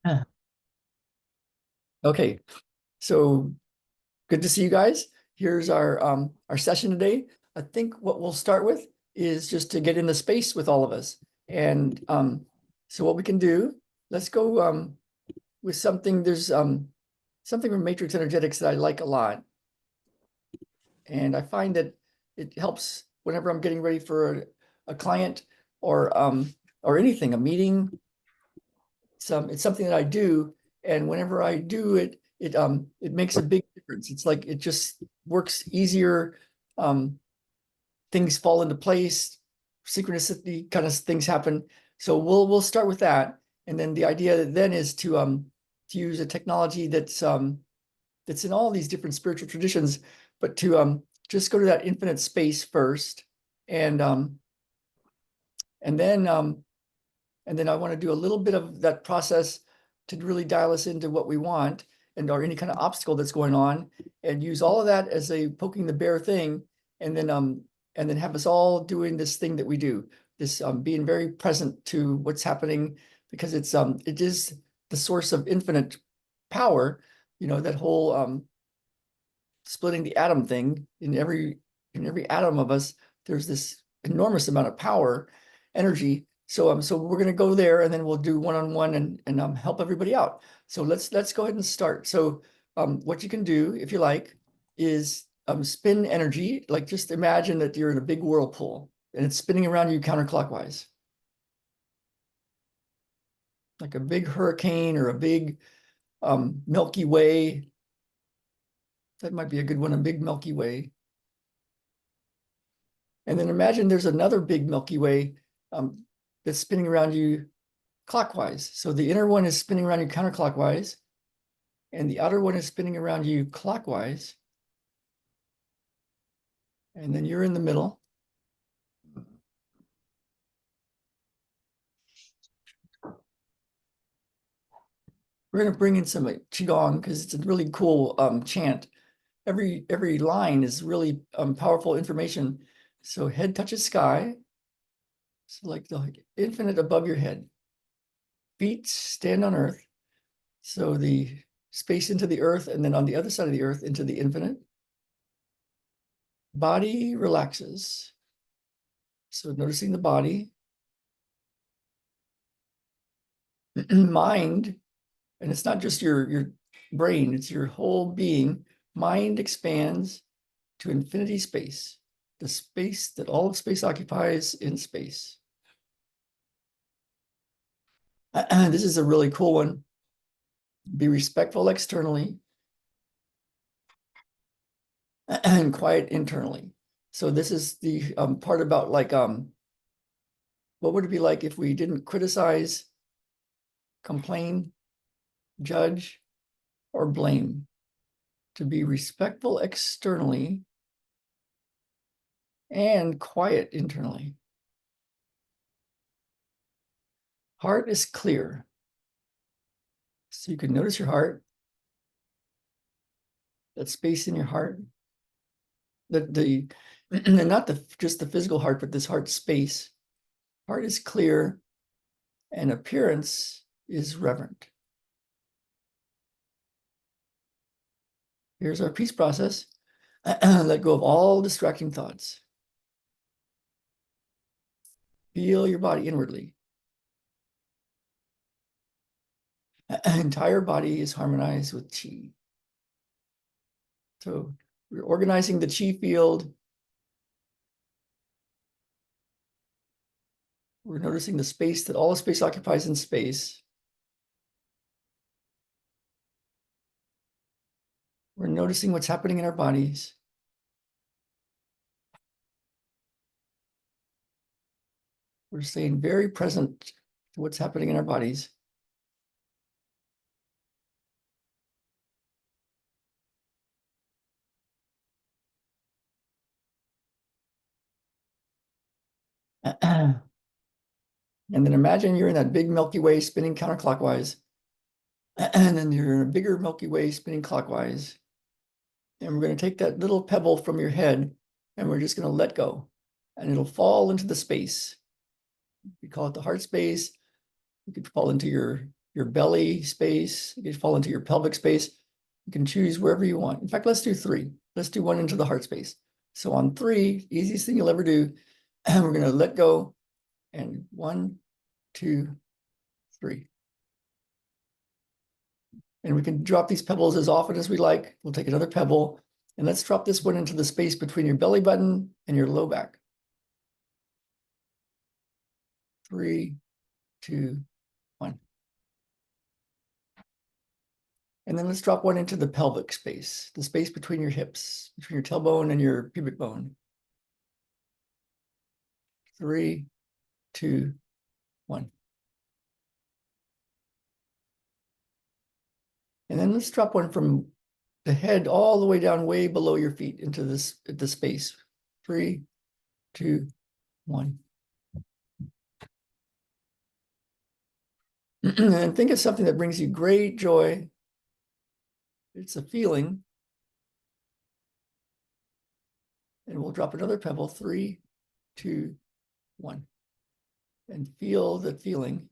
Huh. Okay, so good to see you guys. Here's our session today. I think what we'll start with is just to get in the space with all of us. And so what we can do, let's go with something. There's something from matrix energetics that I like a lot. And I find that it helps whenever I'm getting ready for a client or anything, a meeting. It's something that I do, and whenever I do it, it makes a big difference. It's like it just works easier. Um, Things fall into place, synchronicity kind of things happen. So we'll start with that, and then the idea then is to use a technology that's in all these different spiritual traditions, but to just go to that infinite space first, and um, and then um, and then I want to do a little bit of that process to really dial us into what we want and or any kind of obstacle that's going on, and use all of that as a poking the bear thing, and then have us all doing this thing that we do, this being very present to what's happening, because it is the source of infinite power. That whole splitting the atom thing, in every atom of us, there's this enormous amount of power, energy. So we're going to go there, and then we'll do one-on-one and help everybody out. So let's go ahead and start. So what you can do, if you like, is spin energy. Like, just imagine that you're in a big whirlpool and it's spinning around you counterclockwise, like a big hurricane or a big Milky Way. That might be a good one, a big Milky Way. And then imagine there's another big Milky Way that's spinning around you clockwise. So the inner one is spinning around you counterclockwise, and the outer one is spinning around you clockwise. And then you're in the middle. We're going to bring in some Qigong because it's a really cool chant. Every line is really powerful information. So head touches sky. So like the infinite above your head. Feet stand on earth. So the space into the earth, and then on the other side of the earth into the infinite. Body relaxes. So noticing the body. Mind, and it's not just your brain, it's your whole being. Mind expands to infinity space, the space that all of space occupies in space. This is a really cool one. Be respectful externally and quiet internally. So this is the part about like, what would it be like if we didn't criticize, complain, judge, or blame? To be respectful externally and quiet internally. Heart is clear. So you can notice your heart, that space in your heart, and not just the physical heart, but this heart space. Heart is clear and appearance is reverent. Here's our peace process. Let go of all distracting thoughts. Feel your body inwardly. Entire body is harmonized with qi. So we're organizing the qi field. We're noticing the space that all the space occupies in space. We're noticing what's happening in our bodies. We're staying very present to what's happening in our bodies. And then imagine you're in that big Milky Way spinning counterclockwise. And then you're in a bigger Milky Way spinning clockwise. And we're going to take that little pebble from your head and we're just going to let go. And it'll fall into the space. We call it the heart space. You could fall into your your belly space. You can fall into your pelvic space. You can choose wherever you want. In fact, let's do 3. Let's do 1 into the heart space. So on 3, easiest thing you'll ever do, we're going to let go. And 1, 2, 3. And we can drop these pebbles as often as we like. We'll take another pebble. And let's drop this one into the space between your belly button and your low back. 3, 2, 1. And then let's drop one into the pelvic space, the space between your hips, between your tailbone and your pubic bone. 3, 2, 1. And then let's drop one from the head all the way down way below your feet into the space. 3, 2, 1. And think of something that brings you great joy. It's a feeling. And we'll drop another pebble. 3, 2, 1. And feel the feeling.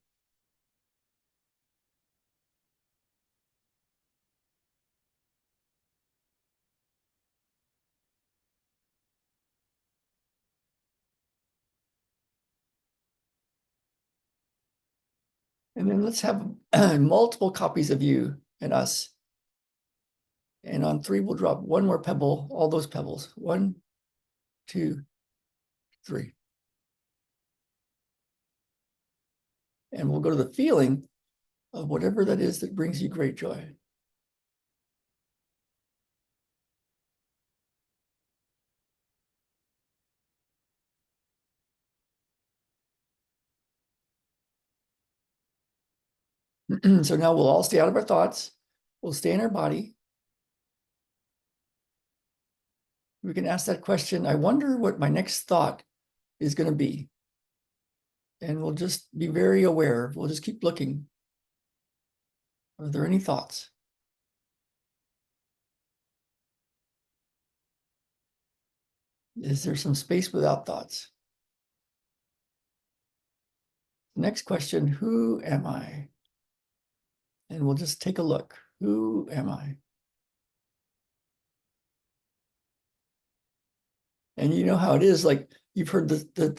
And then let's have multiple copies of you and us. And on 3, we'll drop one more pebble, all those pebbles. 1, 2, 3. And we'll go to the feeling of whatever that is that brings you great joy. So now we'll all stay out of our thoughts. We'll stay in our body. We can ask that question, I wonder what my next thought is going to be. And we'll just be very aware. We'll just keep looking. Are there any thoughts? Is there some space without thoughts? Next question, who am I? And we'll just take a look. Who am I? And you know how it is, like you've heard the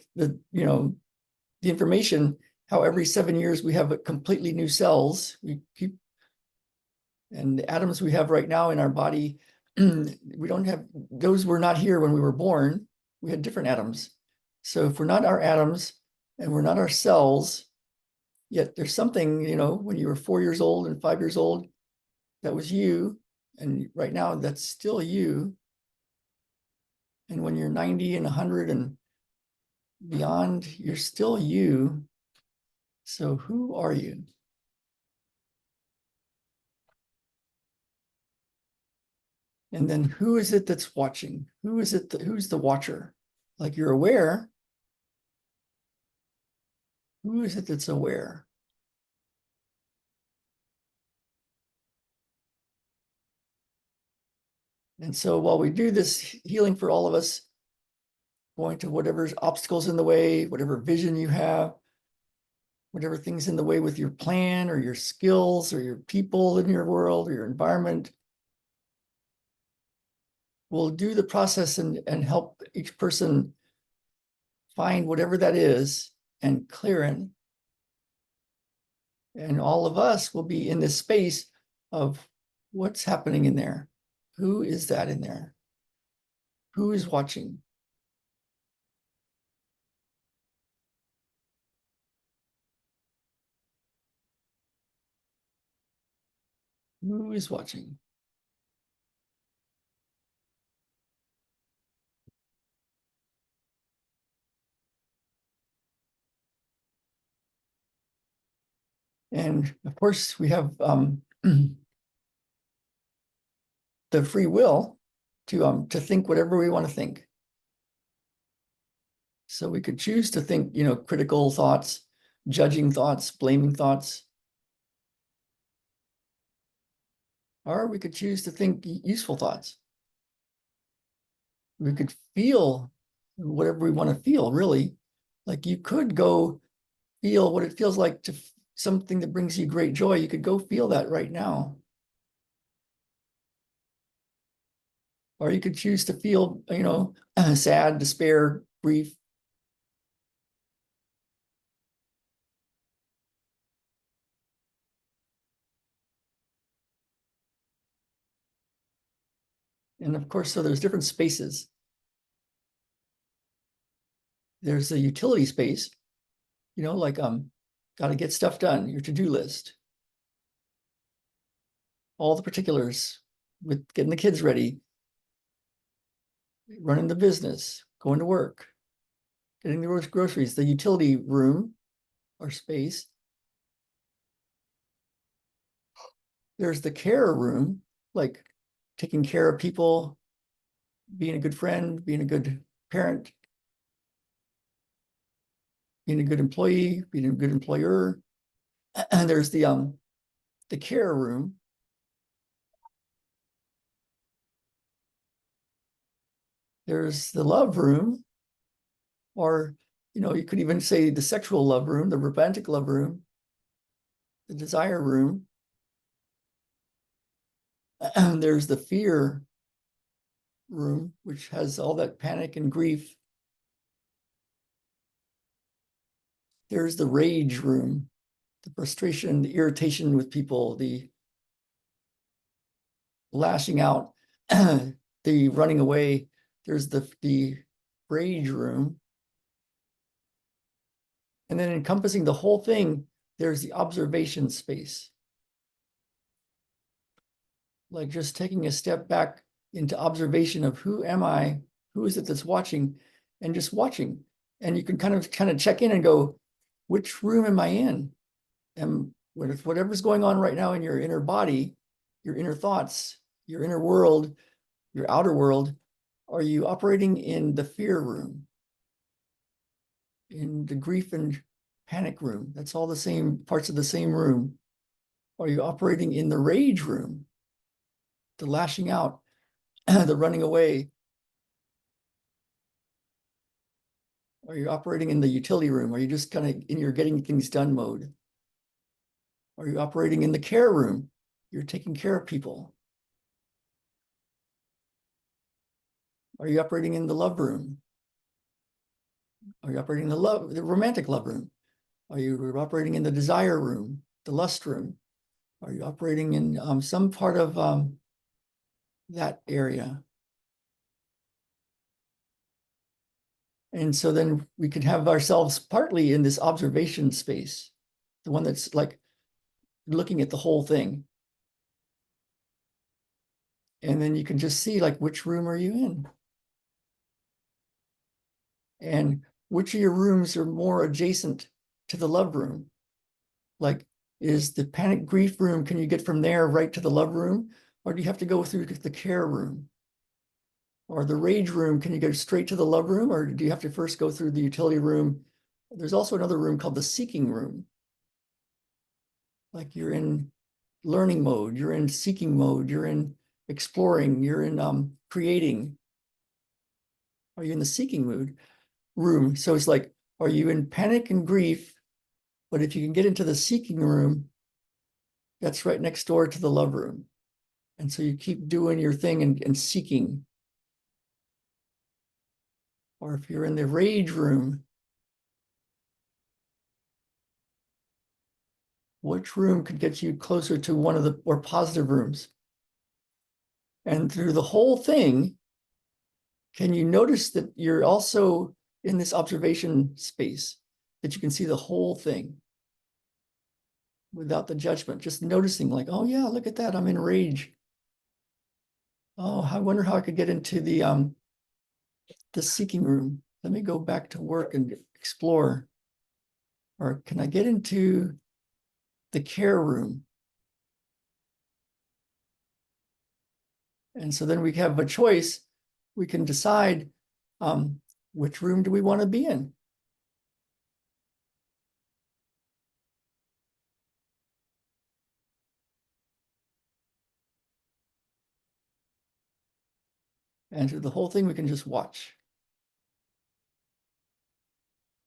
information, how every 7 years we have completely new cells. We keep, and the atoms we have right now in our body, we don't have, those were not here when we were born. We had different atoms. So if we're not our atoms and we're not our cells, yet there's something, when you were 4 years old and 5 years old, that was you. And right now that's still you. And when you're 90 and 100 and beyond, you're still you. So who are you? And then who is it that's watching? Who is it? Who's the watcher? Like you're aware. Who is it that's aware? And so while we do this healing for all of us, going to whatever's obstacles in the way, whatever vision you have, whatever things in the way with your plan or your skills or your people in your world or your environment, we'll do the process and help each person find whatever that is and clear it. And all of us will be in this space of what's happening in there. Who is that in there? Who is watching? Who is watching? And of course, we have the free will to think whatever we want to think. So we could choose to think, critical thoughts, judging thoughts, blaming thoughts. Or we could choose to think useful thoughts. We could feel whatever we want to feel, really. Like you could go feel what it feels like something that brings you great joy, you could go feel that right now. Or you could choose to feel, sad, despair, grief. And of course, so there's different spaces. There's a utility space, like got to get stuff done, your to-do list. All the particulars with getting the kids ready, running the business, going to work, getting the groceries, the utility room or space. There's the care room, like taking care of people, being a good friend, being a good parent, being a good employee, being a good employer. And there's the care room. There's the love room, or you could even say the sexual love room, the romantic love room, the desire room. And there's the fear room, which has all that panic and grief. There's the rage room, the frustration, the irritation with people, the lashing out, the running away. There's the rage room. And then encompassing the whole thing, there's the observation space. Like just taking a step back into observation of who am I, who is it that's watching, and just watching. And you can kind of check in and go, which room am I in? And whatever's going on right now in your inner body, your inner thoughts, your inner world, your outer world, are you operating in the fear room, in the grief and panic room? That's all the same parts of the same room. Are you operating in the rage room, the lashing out, the running away? Are you operating in the utility room? Are you just kind of in your getting things done mode? Are you operating in the care room? You're taking care of people. Are you operating in the love room? Are you operating in the romantic love room? Are you operating in the desire room, the lust room? Are you operating in some part of that area? And so then we could have ourselves partly in this observation space, the one that's like looking at the whole thing. And then you can just see like, which room are you in? And which of your rooms are more adjacent to the love room? Like, is the panic grief room, can you get from there right to the love room? Or do you have to go through the care room? Or the rage room, can you go straight to the love room? Or do you have to first go through the utility room? There's also another room called the seeking room. Like you're in learning mode, you're in seeking mode, you're in exploring, you're in creating. Are you in the seeking mood room? So it's like, are you in panic and grief? But if you can get into the seeking room, that's right next door to the love room. And so you keep doing your thing and seeking. Or if you're in the rage room, which room could get you closer to one of the more positive rooms? And through the whole thing, can you notice that you're also in this observation space, that you can see the whole thing without the judgment, just noticing like, oh yeah, look at that, I'm in rage. Oh, I wonder how I could get into the seeking room. Let me go back to work and explore. Or can I get into the care room? And so then we have a choice. We can decide which room do we want to be in? And through the whole thing, we can just watch.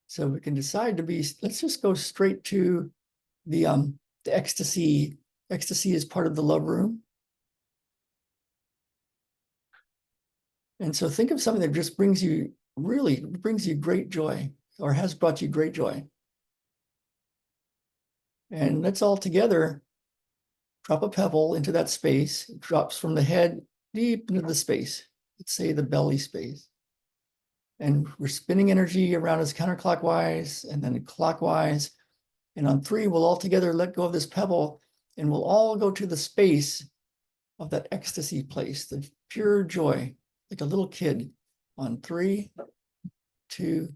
So we can decide to be, let's just go straight to the ecstasy. Ecstasy is part of the love room. And so think of something that just really brings you great joy, or has brought you great joy. And let's all together drop a pebble into that space. It drops from the head deep into the space. Let's say the belly space. And we're spinning energy around us counterclockwise and then clockwise. And on 3, we'll all together let go of this pebble, and we'll all go to the space of that ecstasy place, the pure joy, like a little kid. On 3, 2,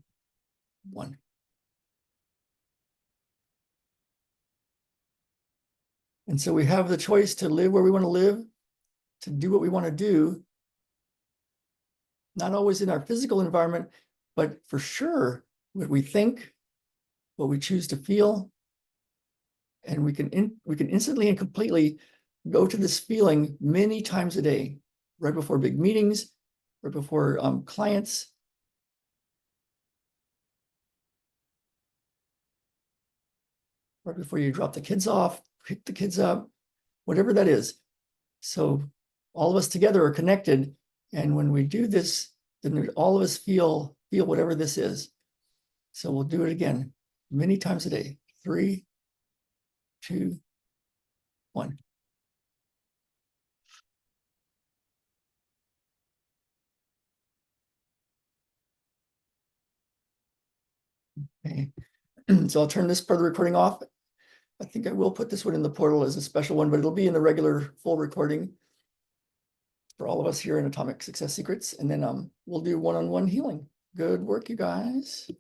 1. And so we have the choice to live where we want to live, to do what we want to do, not always in our physical environment, but for sure what we think, what we choose to feel. And we can instantly and completely go to this feeling many times a day, right before big meetings, right before clients, right before you drop the kids off, pick the kids up, whatever that is. So all of us together are connected. And when we do this, then all of us feel whatever this is. So we'll do it again many times a day. 3, 2, 1. Okay. So I'll turn this part of the recording off. I think I will put this one in the portal as a special one, but it'll be in the regular full recording for all of us here in Atomic Success Secrets. And then we'll do one-on-one healing. Good work, you guys.